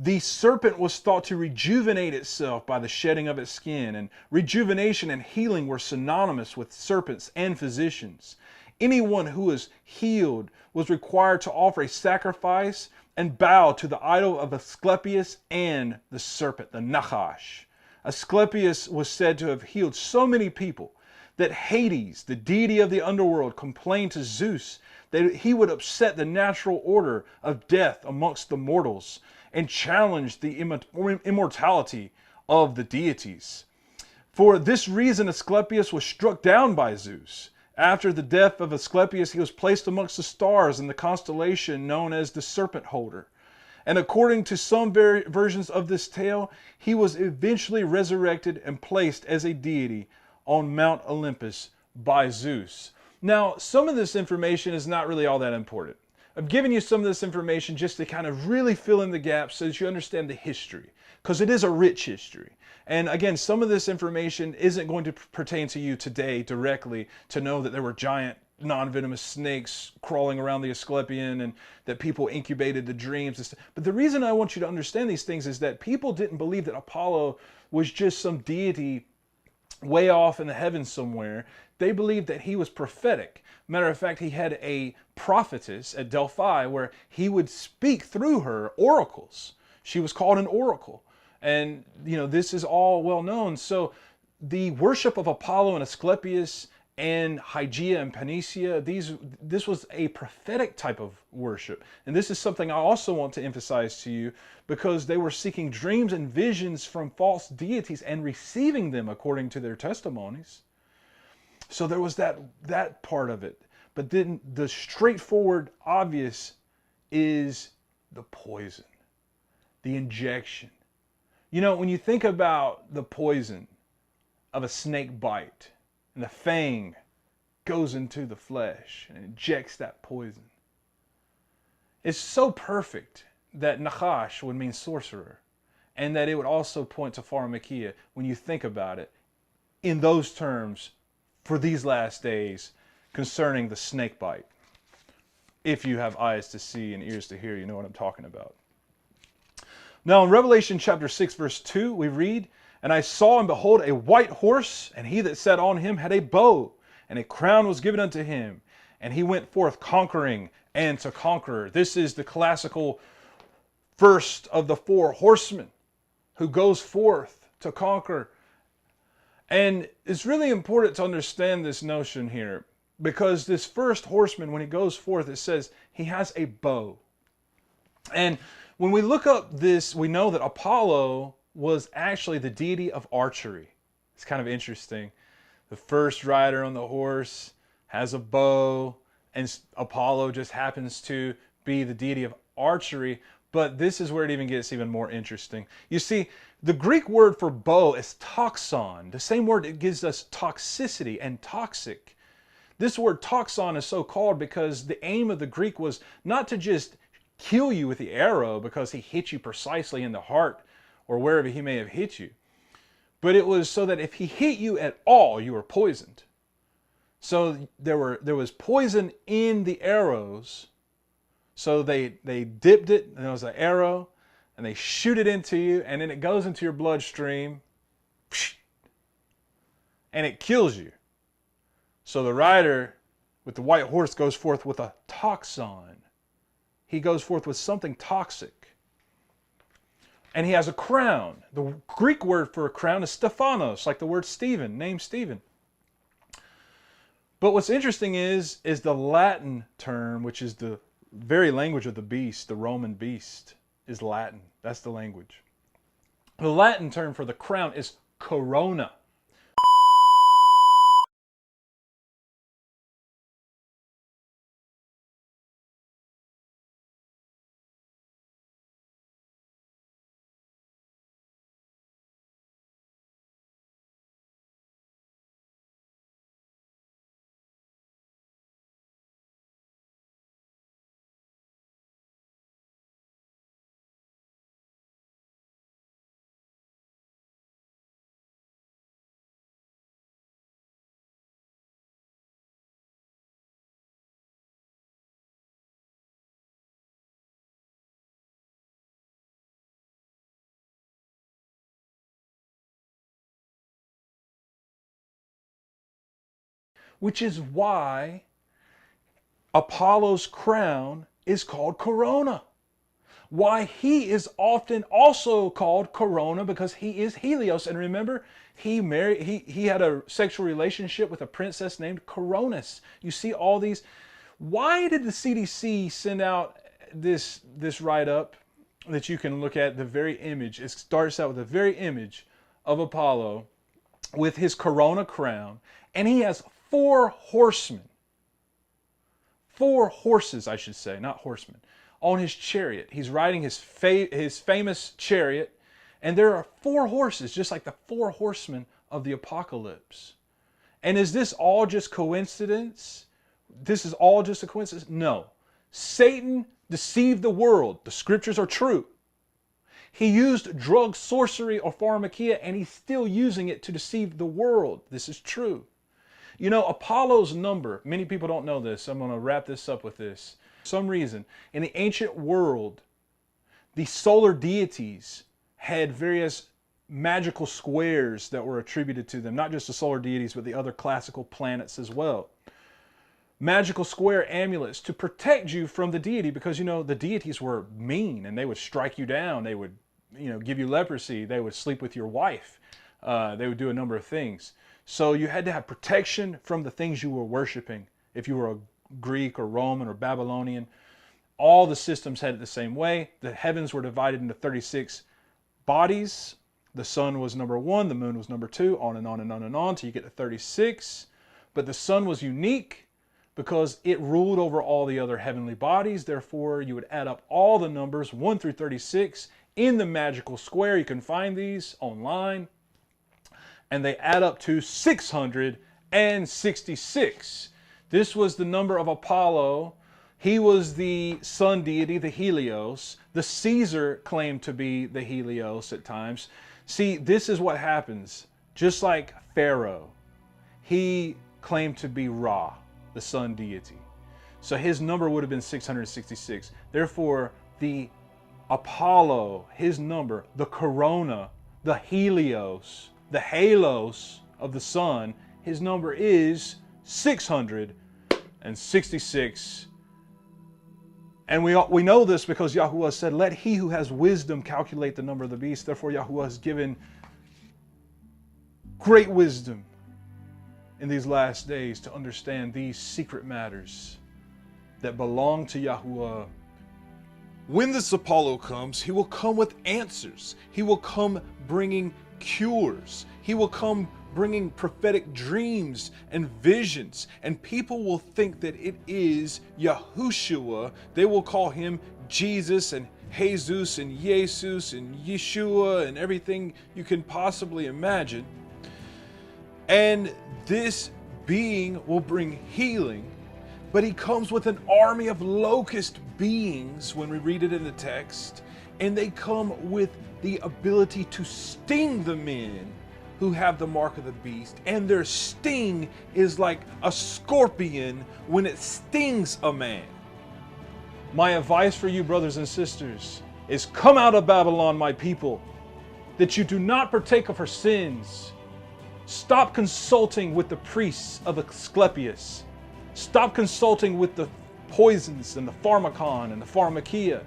The serpent was thought to rejuvenate itself by the shedding of its skin, and rejuvenation and healing were synonymous with serpents and physicians. Anyone who was healed was required to offer a sacrifice and bow to the idol of Asclepius and the serpent, the Nachash. Asclepius was said to have healed so many people that Hades, the deity of the underworld, complained to Zeus that he would upset the natural order of death amongst the mortals and challenged the immortality of the deities. For this reason, Asclepius was struck down by Zeus. After the death of Asclepius, he was placed amongst the stars in the constellation known as the Serpent Holder. And according to some versions of this tale, he was eventually resurrected and placed as a deity on Mount Olympus by Zeus. Now, some of this information is not really all that important. I've given you some of this information just to kind of really fill in the gaps so that you understand the history, because it is a rich history. And again, some of this information isn't going to pertain to you today directly to know that there were giant non-venomous snakes crawling around the Asclepian and that people incubated the dreams. But the reason I want you to understand these things is that people didn't believe that Apollo was just some deity way off in the heavens somewhere. They believed that he was prophetic. Matter of fact, he had a prophetess at Delphi where he would speak through her oracles. She was called an oracle. And, this is all well known. So the worship of Apollo and Asclepius and Hygeia and Panacea, this was a prophetic type of worship. And this is something I also want to emphasize to you, because they were seeking dreams and visions from false deities and receiving them according to their testimonies. So there was that part of it. But then the straightforward, obvious is the poison, the injection. When you think about the poison of a snake bite, and the fang goes into the flesh and injects that poison, it's so perfect that Nachash would mean sorcerer, and that it would also point to Pharmakia when you think about it in those terms for these last days concerning the snake bite. If you have eyes to see and ears to hear, you know what I'm talking about. Now in Revelation chapter 6 verse 2 we read, "And I saw and behold a white horse, and he that sat on him had a bow, and a crown was given unto him. And he went forth conquering and to conquer." This is the classical first of the four horsemen who goes forth to conquer. And it's really important to understand this notion here, because this first horseman, when he goes forth, it says he has a bow. And when we look up this, we know that Apollo was actually the deity of archery. It's kind of interesting. The first rider on the horse has a bow, and Apollo just happens to be the deity of archery. But this is where it even gets even more interesting. You see, the Greek word for bow is toxon, the same word that gives us toxicity and toxic. This word toxon is so called because the aim of the Greek was not to just kill you with the arrow because he hit you precisely in the heart or wherever he may have hit you, but it was so that if he hit you at all, you were poisoned. So there was poison in the arrows. So they dipped it, and there was an arrow, and they shoot it into you, and then it goes into your bloodstream, and it kills you. So the rider with the white horse goes forth with a toxon. He goes forth with something toxic. And he has a crown. The Greek word for a crown is Stephanos, like the word Stephen, name Stephen. But what's interesting is the Latin term, which is the very language of the beast, the Roman beast, is Latin. That's the language. The Latin term for the crown is corona. which is why Apollo's crown is called Corona. Why he is often also called Corona, because he is Helios. And remember, he had a sexual relationship with a princess named Coronis. You see all these. Why did the CDC send out this write-up that you can look at? The very image, it starts out with the very image of Apollo with his corona crown, and he has 4 horsemen, 4 horses, I should say, not horsemen, on his chariot. He's riding his famous chariot, and there are 4 horses, just like the 4 horsemen of the apocalypse. And is this all just coincidence? This is all just a coincidence? No. Satan deceived the world. The scriptures are true. He used drug, sorcery, or pharmakia, and he's still using it to deceive the world. This is true. You know, Apollo's number, many people don't know this. I'm going to wrap this up with this. For some reason, in the ancient world, the solar deities had various magical squares that were attributed to them. Not just the solar deities, but the other classical planets as well. Magical square amulets to protect you from the deity, because, you know, the deities were mean and they would strike you down. They would, you know, give you leprosy. They would sleep with your wife. They would do a number of things. So you had to have protection from the things you were worshiping. If you were a Greek or Roman or Babylonian, all the systems had it the same way. The heavens were divided into 36 bodies. The sun was number 1, the moon was number 2, on and on and on and on till you get to 36. But the sun was unique because it ruled over all the other heavenly bodies. Therefore, you would add up all the numbers 1 through 36 in the magical square. You can find these online. And they add up to 666. This was the number of Apollo. He was the sun deity, the Helios. The Caesar claimed to be the Helios at times. See, this is what happens. Just like Pharaoh, he claimed to be Ra, the sun deity. So his number would have been 666. Therefore, the Apollo, his number, the Corona, the Helios, the halos of the sun, his number is 666. And we know this because Yahuwah said, let he who has wisdom calculate the number of the beast. Therefore, Yahuwah has given great wisdom in these last days to understand these secret matters that belong to Yahuwah. When this Apollo comes, he will come with answers. He will come bringing cures. He will come bringing prophetic dreams and visions, and people will think that it is Yahushua. They will call him Jesus and Jesus and Jesus and Yeshua and everything you can possibly imagine. And this being will bring healing, but he comes with an army of locust beings when we read it in the text, and they come with the ability to sting the men who have the mark of the beast, and their sting is like a scorpion when it stings a man. My advice for you, brothers and sisters, is come out of Babylon, my people, that you do not partake of her sins. Stop consulting with the priests of Asclepius. Stop consulting with the poisons and the pharmacon and the pharmakia.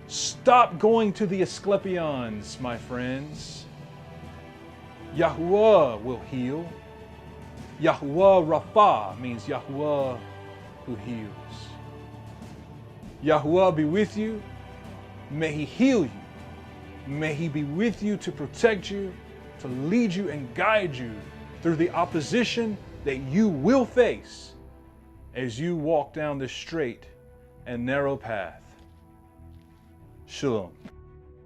Stop going to the Asclepions, my friends. Yahuwah will heal. Yahuwah Rapha means Yahuwah who heals. Yahuwah be with you. May he heal you. May he be with you to protect you, to lead you and guide you through the opposition that you will face as you walk down this straight and narrow path. Shalom.